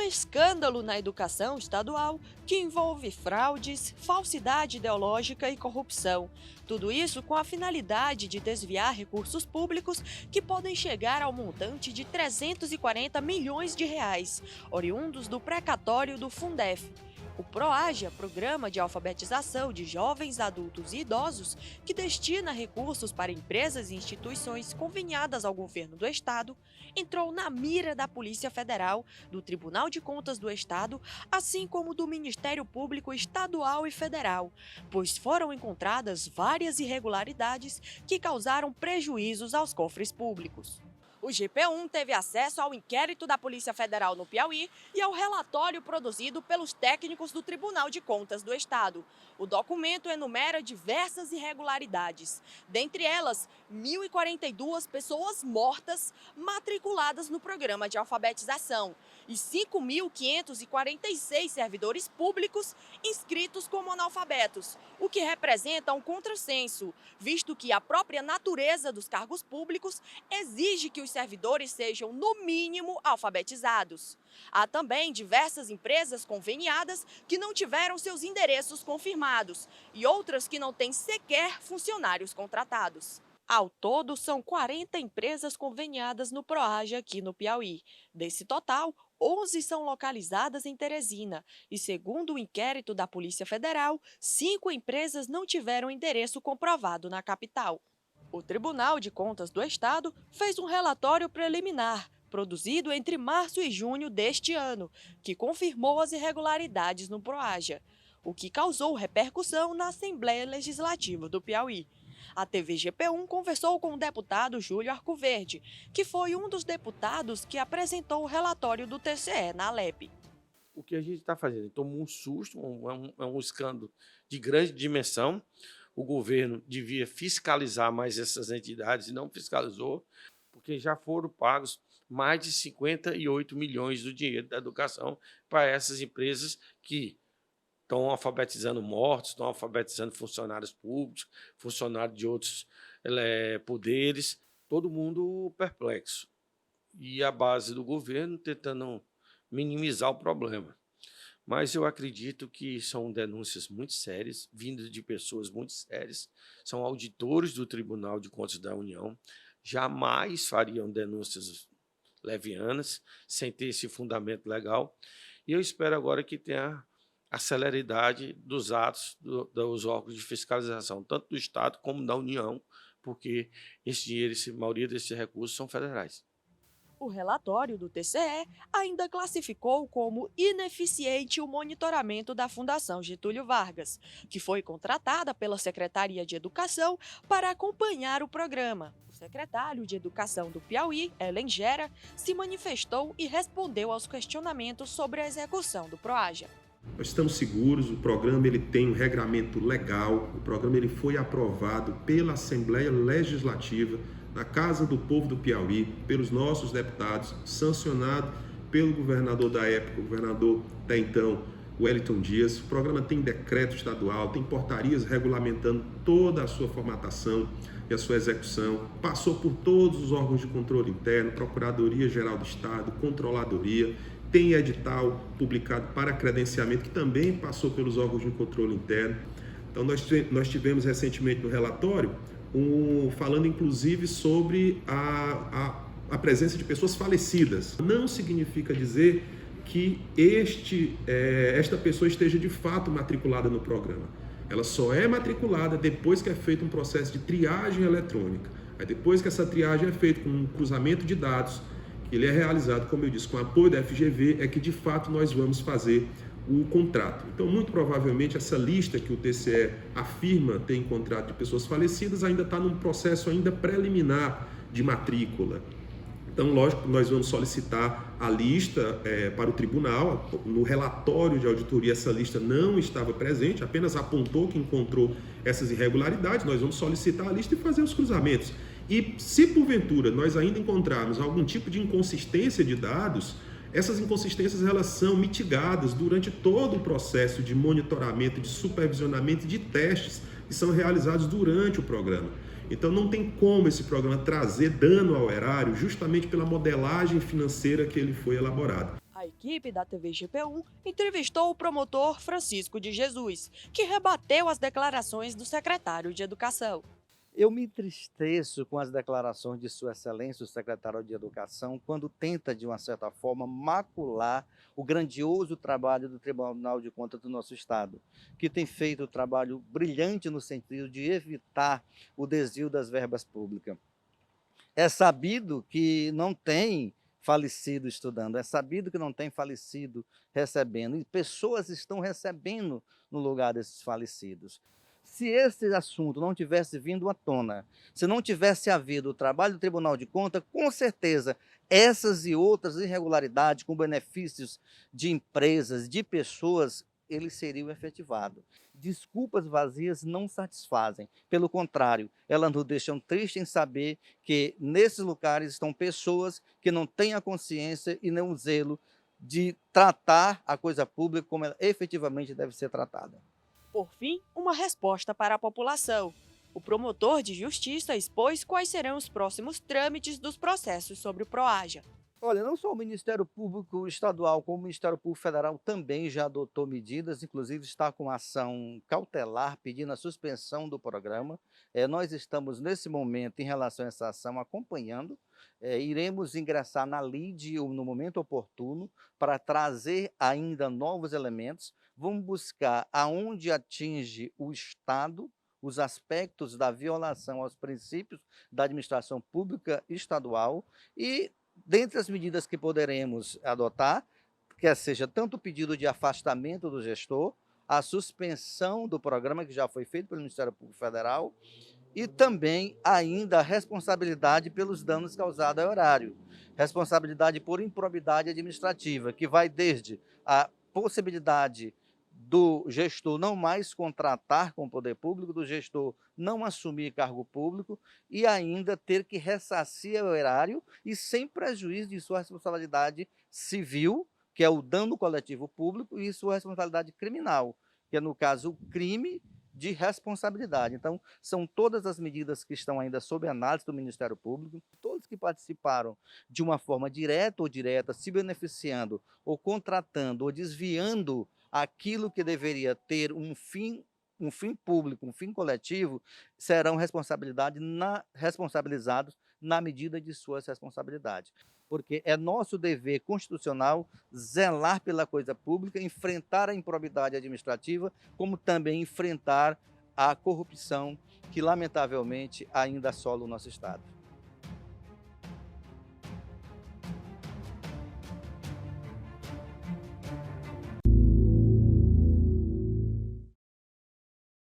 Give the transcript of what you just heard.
escândalo na educação estadual que envolve fraudes, falsidade ideológica e corrupção. Tudo isso com a finalidade de desviar recursos públicos que podem chegar ao montante de 340 milhões de reais, oriundos do precatório do Fundef. O PROAJA, Programa de Alfabetização de Jovens, Adultos e Idosos, que destina recursos para empresas e instituições conveniadas ao governo do Estado, entrou na mira da Polícia Federal, do Tribunal de Contas do Estado, assim como do Ministério Público Estadual e Federal, pois foram encontradas várias irregularidades que causaram prejuízos aos cofres públicos. O GP1 teve acesso ao inquérito da Polícia Federal no Piauí e ao relatório produzido pelos técnicos do Tribunal de Contas do Estado. O documento enumera diversas irregularidades, dentre elas 1.042 pessoas mortas matriculadas no programa de alfabetização e 5.546 servidores públicos inscritos como analfabetos, o que representa um contrassenso, visto que a própria natureza dos cargos públicos exige que os servidores sejam, no mínimo, alfabetizados. Há também diversas empresas conveniadas que não tiveram seus endereços confirmados e outras que não têm sequer funcionários contratados. Ao todo, são 40 empresas conveniadas no PROAJA aqui no Piauí. Desse total, 11 são localizadas em Teresina e, segundo o inquérito da Polícia Federal, 5 empresas não tiveram endereço comprovado na capital. O Tribunal de Contas do Estado fez um relatório preliminar, produzido entre março e junho deste ano, que confirmou as irregularidades no PROAJA, o que causou repercussão na Assembleia Legislativa do Piauí. A TV GP1 conversou com o deputado Júlio Arcoverde, que foi um dos deputados que apresentou o relatório do TCE na Alep. O que a gente está fazendo? Tomou um susto, é um escândalo de grande dimensão. O governo devia fiscalizar mais essas entidades e não fiscalizou, porque já foram pagos mais de 58 milhões do dinheiro da educação para essas empresas que estão alfabetizando mortos, estão alfabetizando funcionários públicos, funcionários de outros poderes, todo mundo perplexo. E a base do governo tentando minimizar o problema. Mas eu acredito que são denúncias muito sérias, vindas de pessoas muito sérias, são auditores do Tribunal de Contas da União, jamais fariam denúncias levianas, sem ter esse fundamento legal, e eu espero agora que tenha a celeridade dos atos dos órgãos de fiscalização, tanto do Estado como da União, porque esse dinheiro, a maioria desses recursos são federais. O relatório do TCE ainda classificou como ineficiente o monitoramento da Fundação Getúlio Vargas, que foi contratada pela Secretaria de Educação para acompanhar o programa. O secretário de Educação do Piauí, Ellen Gera, se manifestou e respondeu aos questionamentos sobre a execução do PROAJA. Nós estamos seguros, o programa ele tem um regramento legal, o programa ele foi aprovado pela Assembleia Legislativa, na Casa do Povo do Piauí, pelos nossos deputados, sancionado pelo governador da época, o governador até então, Wellington Dias. O programa tem decreto estadual, tem portarias regulamentando toda a sua formatação e a sua execução, passou por todos os órgãos de controle interno, Procuradoria-Geral do Estado, Controladoria, tem edital publicado para credenciamento, que também passou pelos órgãos de controle interno. Então, nós tivemos recentemente no relatório, falando inclusive sobre a presença de pessoas falecidas. Não significa dizer que esta pessoa esteja de fato matriculada no programa. Ela só é matriculada depois que é feito um processo de triagem eletrônica. Aí depois que essa triagem é feita com um cruzamento de dados, que ele é realizado, como eu disse, com apoio da FGV, é que de fato nós vamos fazer o contrato. Então, muito provavelmente, essa lista que o TCE afirma ter encontrado de pessoas falecidas ainda está num processo ainda preliminar de matrícula. Então, lógico, nós vamos solicitar a lista para o tribunal. No relatório de auditoria, essa lista não estava presente, apenas apontou que encontrou essas irregularidades. Nós vamos solicitar a lista e fazer os cruzamentos. E se, porventura, nós ainda encontrarmos algum tipo de inconsistência de dados, essas inconsistências elas são mitigadas durante todo o processo de monitoramento, de supervisionamento e de testes que são realizados durante o programa. Então não tem como esse programa trazer dano ao erário justamente pela modelagem financeira que ele foi elaborado. A A equipe da TV GP1 entrevistou o promotor Francisco de Jesus, que rebateu as declarações do secretário de Educação. Eu me entristeço com as declarações de Sua Excelência, o secretário de Educação, quando tenta, de uma certa forma, macular o grandioso trabalho do Tribunal de Contas do nosso Estado, que tem feito um trabalho brilhante no sentido de evitar o desvio das verbas públicas. É sabido que não tem falecido estudando, é sabido que não tem falecido recebendo, e pessoas estão recebendo no lugar desses falecidos. Se esse assunto não tivesse vindo à tona, se não tivesse havido o trabalho do Tribunal de Contas, com certeza essas e outras irregularidades com benefícios de empresas, de pessoas, eles seriam efetivados. Desculpas vazias não satisfazem, pelo contrário, elas nos deixam tristes em saber que nesses lugares estão pessoas que não têm a consciência e nem o zelo de tratar a coisa pública como ela efetivamente deve ser tratada. Por fim, uma resposta para a população. O promotor de justiça expôs quais serão os próximos trâmites dos processos sobre o PROAJA. Olha, não só o Ministério Público Estadual, como o Ministério Público Federal também já adotou medidas, inclusive está com ação cautelar pedindo a suspensão do programa. Nós estamos, nesse momento, em relação a essa ação, acompanhando. Iremos ingressar na lide no momento oportuno para trazer ainda novos elementos. Vamos buscar aonde atinge o Estado os aspectos da violação aos princípios da administração pública estadual e, dentre as medidas que poderemos adotar, quer seja tanto o pedido de afastamento do gestor, a suspensão do programa que já foi feito pelo Ministério Público Federal e também ainda a responsabilidade pelos danos causados ao erário, responsabilidade por improbidade administrativa, que vai desde a possibilidade do gestor não mais contratar com o poder público, do gestor não assumir cargo público e ainda ter que ressarcir o erário e sem prejuízo de sua responsabilidade civil, que é o dano coletivo público, e sua responsabilidade criminal, que é, no caso, o crime de responsabilidade. Então, são todas as medidas que estão ainda sob análise do Ministério Público, todos que participaram de uma forma direta ou direta, se beneficiando ou contratando ou desviando aquilo que deveria ter um fim público, um fim coletivo, serão responsabilizados na medida de suas responsabilidades. Porque é nosso dever constitucional zelar pela coisa pública, enfrentar a improbidade administrativa, como também enfrentar a corrupção que, lamentavelmente, ainda assola o nosso Estado.